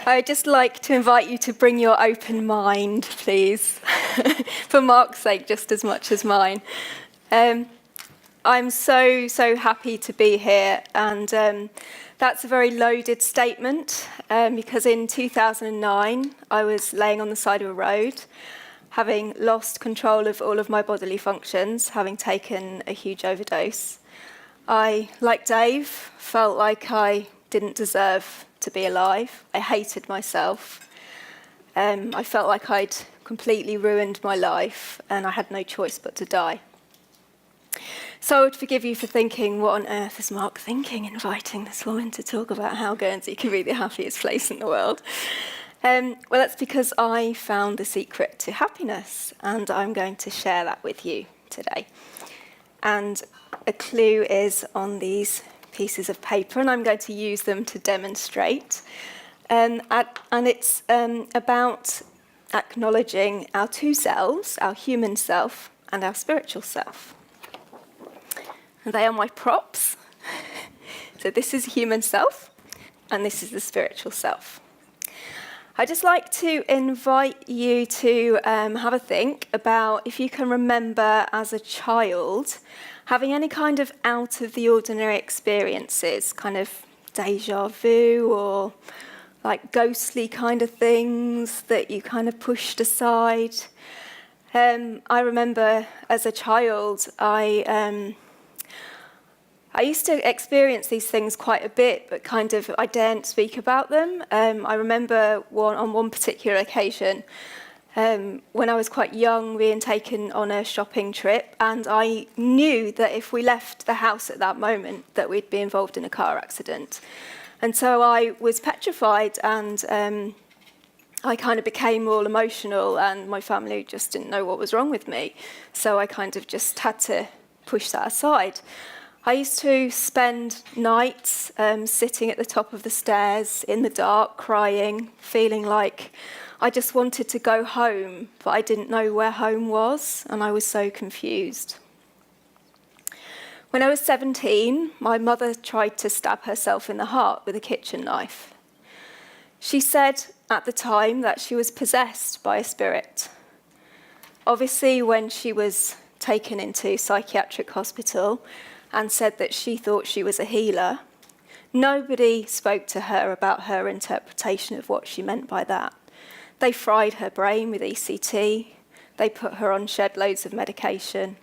I'd just like to invite you to bring your open mind, please, for Mark's sake, just as much as mine. I'm so happy to be here, and that's a very loaded statement, because in 2009, I was laying on the side of a road, having lost control of all of my bodily functions, having taken a huge overdose. I, like Dave, felt like I didn't deserve to be alive. I hated myself. I felt like I'd completely ruined my life, and I had no choice but to die. So I would forgive you for thinking, what on earth is Mark thinking, inviting this woman to talk about how Guernsey can be the happiest place in the world? Well, that's because I found the secret to happiness, and I'm going to share that with you today. And a clue is on these pieces of paper, and I'm going to use them to demonstrate. And it's about acknowledging our two selves, our human self and our spiritual self. And they are my props. So this is human self, and this is the spiritual self. I'd just like to invite you to have a think about if you can remember as a child having any kind of out-of-the-ordinary experiences, kind of déjà vu or like ghostly kind of things that you kind of pushed aside. I remember as a child, I used to experience these things quite a bit, but kind of I daren't speak about them. I remember on one particular occasion, when I was quite young, being taken on a shopping trip, and I knew that if we left the house at that moment, that we'd be involved in a car accident. And so I was petrified, and I kind of became all emotional, and my family just didn't know what was wrong with me. So I kind of just had to push that aside. I used to spend nights sitting at the top of the stairs in the dark, crying, feeling like I just wanted to go home, but I didn't know where home was, and I was so confused. When I was 17, my mother tried to stab herself in the heart with a kitchen knife. She said at the time that she was possessed by a spirit. Obviously, when she was taken into psychiatric hospital and said that she thought she was a healer, nobody spoke to her about her interpretation of what she meant by that. They fried her brain with ECT, they put her on shed loads of medication,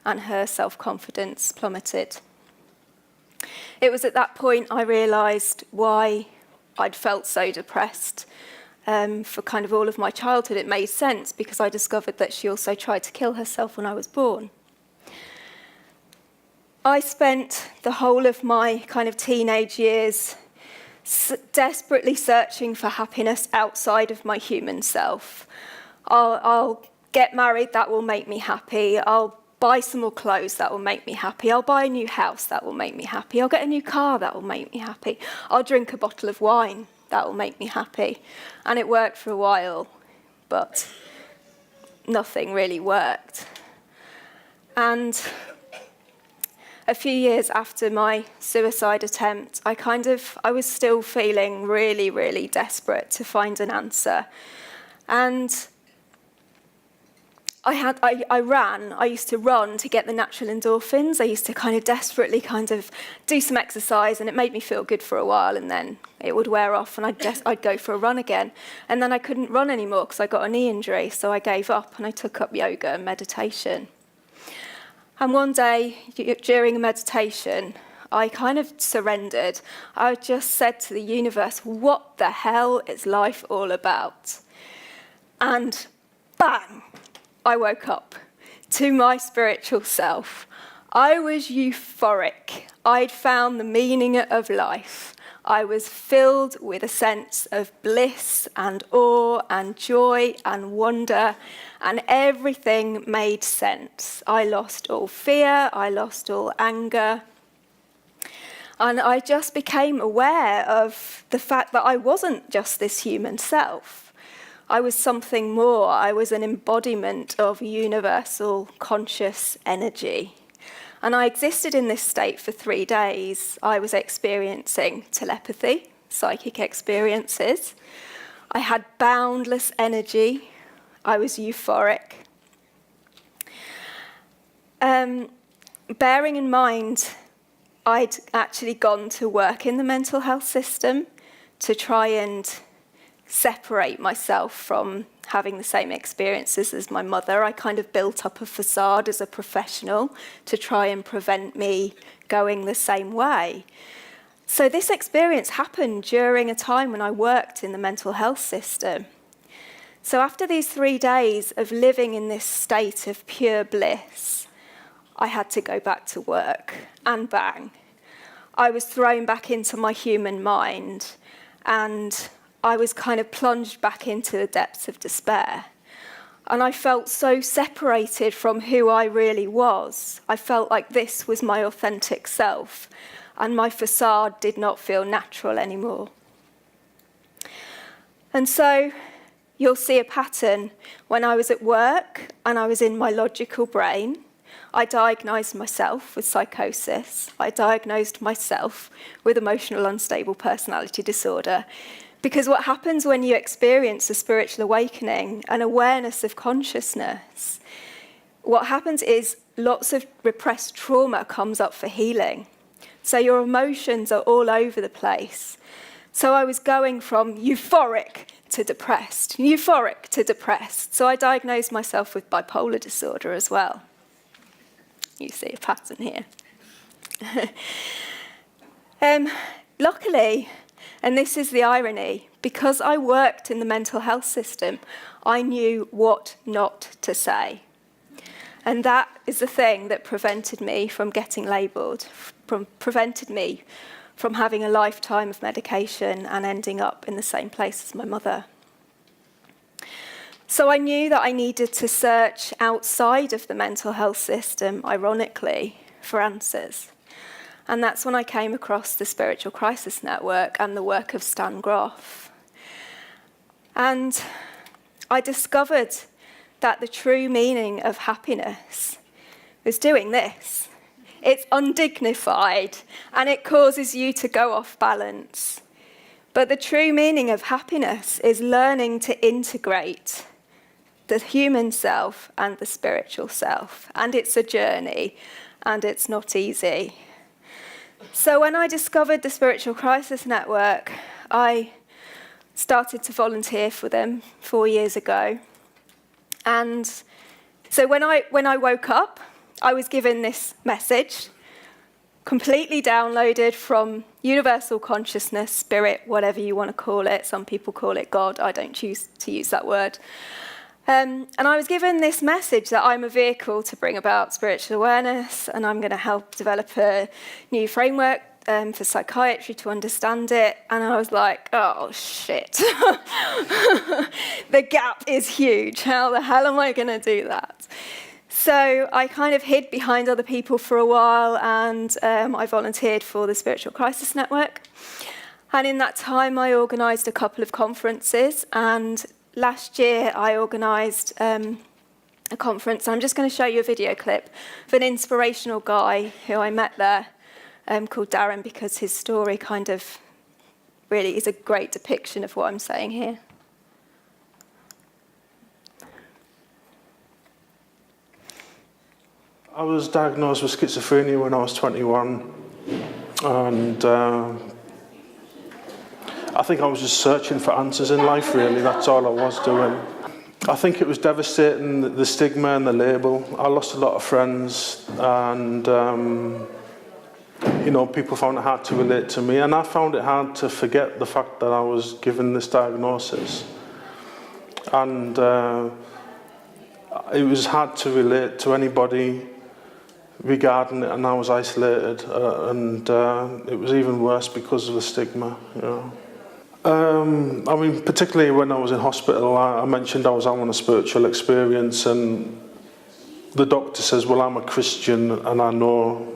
and her self-confidence plummeted. It was at that point I realised why I'd felt so depressed. For kind of all of my childhood, it made sense because I discovered that she also tried to kill herself when I was born. I spent the whole of my kind of teenage years desperately searching for happiness outside of my human self. I'll get married, that will make me happy. I'll buy some more clothes, that will make me happy. I'll buy a new house, that will make me happy. I'll get a new car, that will make me happy. I'll drink a bottle of wine, that will make me happy. And it worked for a while, but nothing really worked. And a few years after my suicide attempt, I was still feeling really, really desperate to find an answer. And I used to run to get the natural endorphins. I used to kind of desperately kind of do some exercise, and it made me feel good for a while, and then it would wear off, and I'd go for a run again. And then I couldn't run anymore because I got a knee injury, so I gave up, and I took up yoga and meditation. And one day, during a meditation, I kind of surrendered. I just said to the universe, what the hell is life all about? And bang, I woke up to my spiritual self. I was euphoric. I'd found the meaning of life. I was filled with a sense of bliss and awe and joy and wonder, and everything made sense. I lost all fear, I lost all anger, and I just became aware of the fact that I wasn't just this human self. I was something more. I was an embodiment of universal conscious energy. And I existed in this state for 3 days. I was experiencing telepathy, psychic experiences. I had boundless energy. I was euphoric. Bearing in mind, I'd actually gone to work in the mental health system to try and separate myself from having the same experiences as my mother. I kind of built up a facade as a professional to try and prevent me going the same way. So this experience happened during a time when I worked in the mental health system. So after these 3 days of living in this state of pure bliss, I had to go back to work, and bang. I was thrown back into my human mind, and I was kind of plunged back into the depths of despair. And I felt so separated from who I really was. I felt like this was my authentic self, and my facade did not feel natural anymore. And so you'll see a pattern. When I was at work and I was in my logical brain, I diagnosed myself with psychosis. I diagnosed myself with emotional unstable personality disorder. Because what happens when you experience a spiritual awakening, an awareness of consciousness, what happens is lots of repressed trauma comes up for healing. So your emotions are all over the place. So I was going from euphoric to depressed, euphoric to depressed. So I diagnosed myself with bipolar disorder as well. You see a pattern here. Luckily, and this is the irony, because I worked in the mental health system, I knew what not to say. And that is the thing that prevented me from getting labelled, prevented me from having a lifetime of medication and ending up in the same place as my mother. So I knew that I needed to search outside of the mental health system, ironically, for answers. And that's when I came across the Spiritual Crisis Network and the work of Stan Groff. And I discovered that the true meaning of happiness was doing this. It's undignified, and it causes you to go off balance. But the true meaning of happiness is learning to integrate the human self and the spiritual self. And it's a journey, and it's not easy. So when I discovered the Spiritual Crisis Network, I started to volunteer for them 4 years ago. And so when I woke up, I was given this message, completely downloaded from universal consciousness, spirit, whatever you want to call it. Some people call it God. I don't choose to use that word. And I was given this message that I'm a vehicle to bring about spiritual awareness, and I'm going to help develop a new framework for psychiatry to understand it. And I was like, oh, shit. The gap is huge. How the hell am I going to do that? So I kind of hid behind other people for a while, and I volunteered for the Spiritual Crisis Network. And in that time, I organised a couple of conferences, and last year I organised a conference. I'm just going to show you a video clip of an inspirational guy who I met there called Darren, because his story kind of really is a great depiction of what I'm saying here. I was diagnosed with schizophrenia when I was 21, and I think I was just searching for answers in life, really. That's all I was doing. I think it was devastating, the stigma and the label. I lost a lot of friends, and people found it hard to relate to me, and I found it hard to forget the fact that I was given this diagnosis. And it was hard to relate to anybody regarding it, and I was isolated, and it was even worse because of the stigma, particularly when I was in hospital, I mentioned I was having a spiritual experience, and the doctor says, well, I'm a Christian, and I know,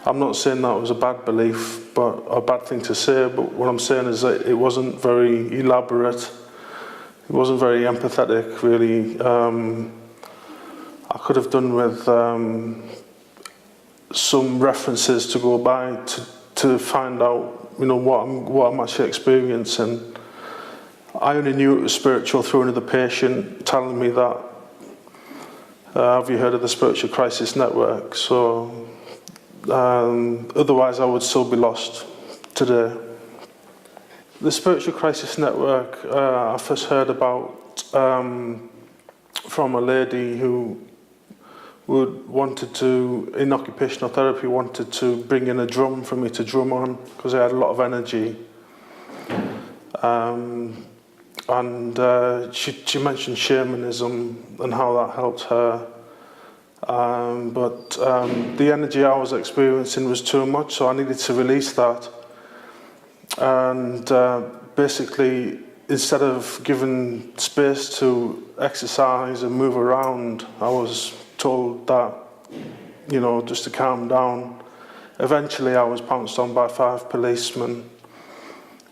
I'm not saying that was a bad belief, but a bad thing to say, but what I'm saying is that it wasn't very elaborate, it wasn't very empathetic, really. I could have done with some references to go by to to find out, what I'm actually experiencing. I only knew it was spiritual through another patient telling me that. Have you heard of the Spiritual Crisis Network? So, otherwise I would still be lost today. The Spiritual Crisis Network, I first heard about from a lady who wanted to, in occupational therapy, wanted to bring in a drum for me to drum on because I had a lot of energy. She mentioned shamanism and how that helped her. But the energy I was experiencing was too much, so I needed to release that. And basically, instead of giving space to exercise and move around, I was told that, just to calm down. Eventually, I was pounced on by 5 policemen,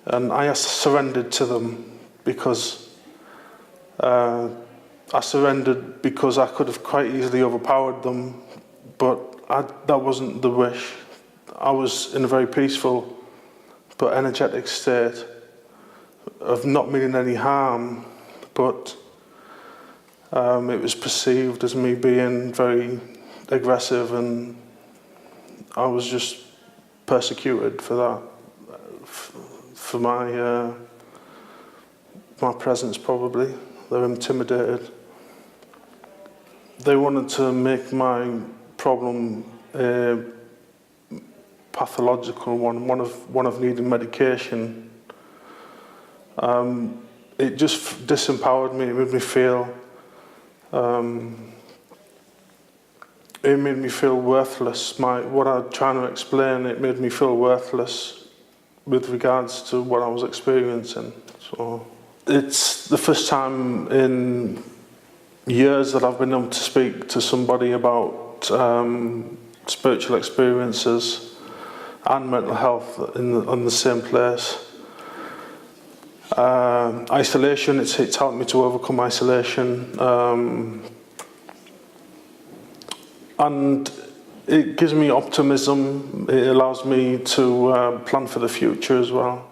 and I surrendered to them because I could have quite easily overpowered them, but that wasn't the wish. I was in a very peaceful but energetic state of not meaning any harm, but it was perceived as me being very aggressive, and I was just persecuted for that, for my presence probably. They were intimidated. They wanted to make my problem a pathological one of needing medication. It just disempowered me. It made me feel worthless. What I'm trying to explain, it made me feel worthless with regards to what I was experiencing. So it's the first time in years that I've been able to speak to somebody about spiritual experiences and mental health in the same place. Isolation, it's helped me to overcome isolation. And it gives me optimism. It allows me to plan for the future as well.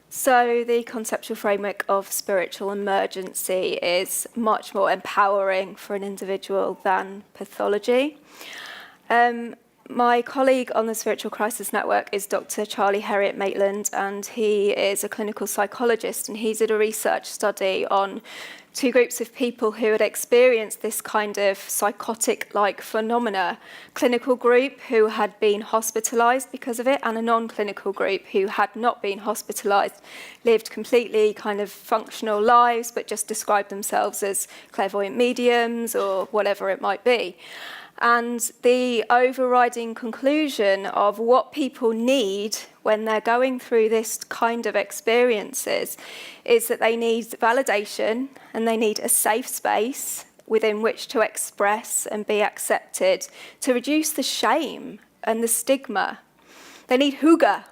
So the conceptual framework of spiritual emergency is much more empowering for an individual than pathology. My colleague on the Spiritual Crisis Network is Dr. Charlie Heriot-Maitland, and he is a clinical psychologist, and he did a research study on 2 groups of people who had experienced this kind of psychotic-like phenomena. Clinical group who had been hospitalised because of it, and a non-clinical group who had not been hospitalised, lived completely kind of functional lives, but just described themselves as clairvoyant mediums or whatever it might be. And the overriding conclusion of what people need when they're going through this kind of experiences is that they need validation and they need a safe space within which to express and be accepted to reduce the shame and the stigma. They need hygge.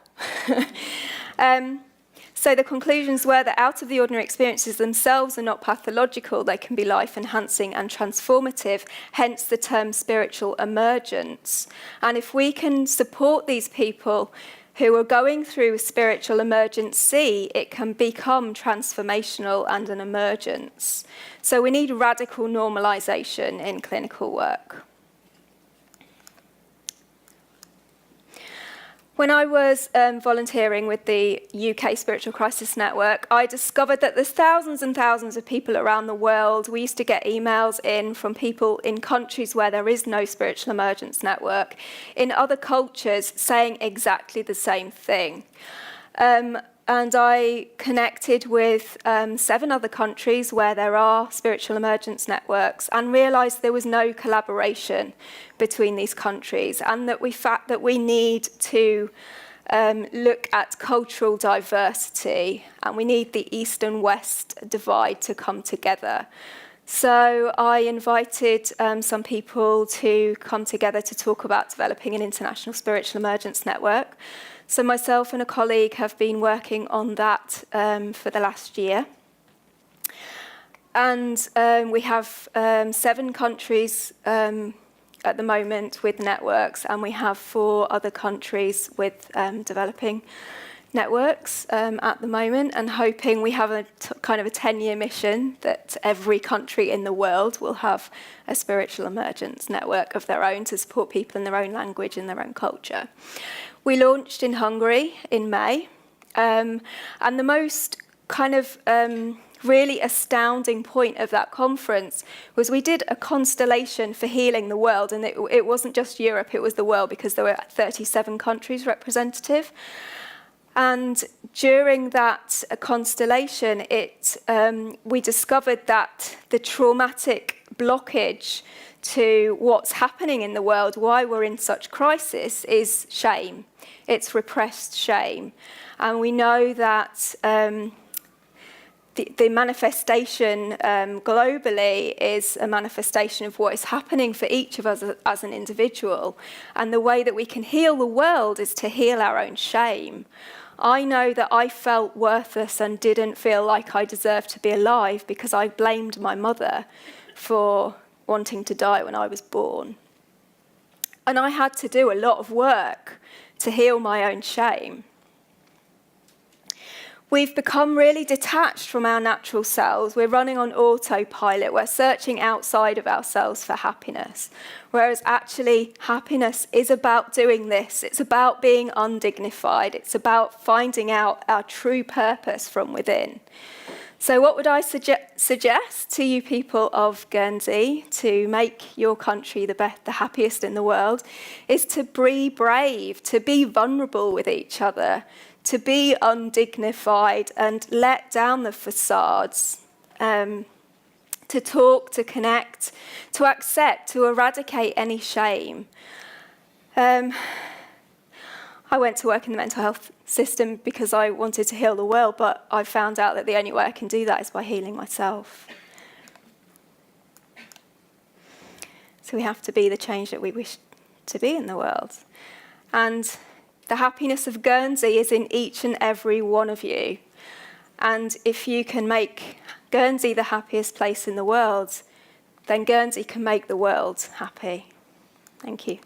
So the conclusions were that out of the ordinary experiences themselves are not pathological, they can be life-enhancing and transformative, hence the term spiritual emergence. And if we can support these people who are going through a spiritual emergency, it can become transformational and an emergence. So we need radical normalisation in clinical work. When I was volunteering with the UK Spiritual Crisis Network, I discovered that there's thousands and thousands of people around the world. We used to get emails in from people in countries where there is no spiritual emergence network, in other cultures saying exactly the same thing. And I connected with 7 other countries where there are spiritual emergence networks and realised there was no collaboration between these countries, and that we need to look at cultural diversity, and we need the East and West divide to come together. So I invited some people to come together to talk about developing an international spiritual emergence network. So myself and a colleague have been working on that for the last year. And we have 7 countries at the moment with networks, and we have 4 other countries with developing networks at the moment, and hoping we have a kind of a 10-year mission that every country in the world will have a spiritual emergence network of their own to support people in their own language and their own culture. We launched in Hungary in May, and the most kind of really astounding point of that conference was we did a constellation for healing the world, and it wasn't just Europe, it was the world, because there were 37 countries representative. And during that constellation, we discovered that the traumatic blockage to what's happening in the world, why we're in such crisis, is shame. It's repressed shame. And we know that the manifestation globally is a manifestation of what is happening for each of us as an individual. And the way that we can heal the world is to heal our own shame. I know that I felt worthless and didn't feel like I deserved to be alive because I blamed my mother for wanting to die when I was born. And I had to do a lot of work to heal my own shame. We've become really detached from our natural selves. We're running on autopilot. We're searching outside of ourselves for happiness. Whereas actually happiness is about doing this. It's about being undignified. It's about finding out our true purpose from within. So what would I suggest to you people of Guernsey to make your country the happiest in the world is to be brave, to be vulnerable with each other, to be undignified and let down the facades, to talk, to connect, to accept, to eradicate any shame. I went to work in the mental health system because I wanted to heal the world, but I found out that the only way I can do that is by healing myself. So we have to be the change that we wish to be in the world. And the happiness of Guernsey is in each and every one of you. And if you can make Guernsey the happiest place in the world, then Guernsey can make the world happy. Thank you.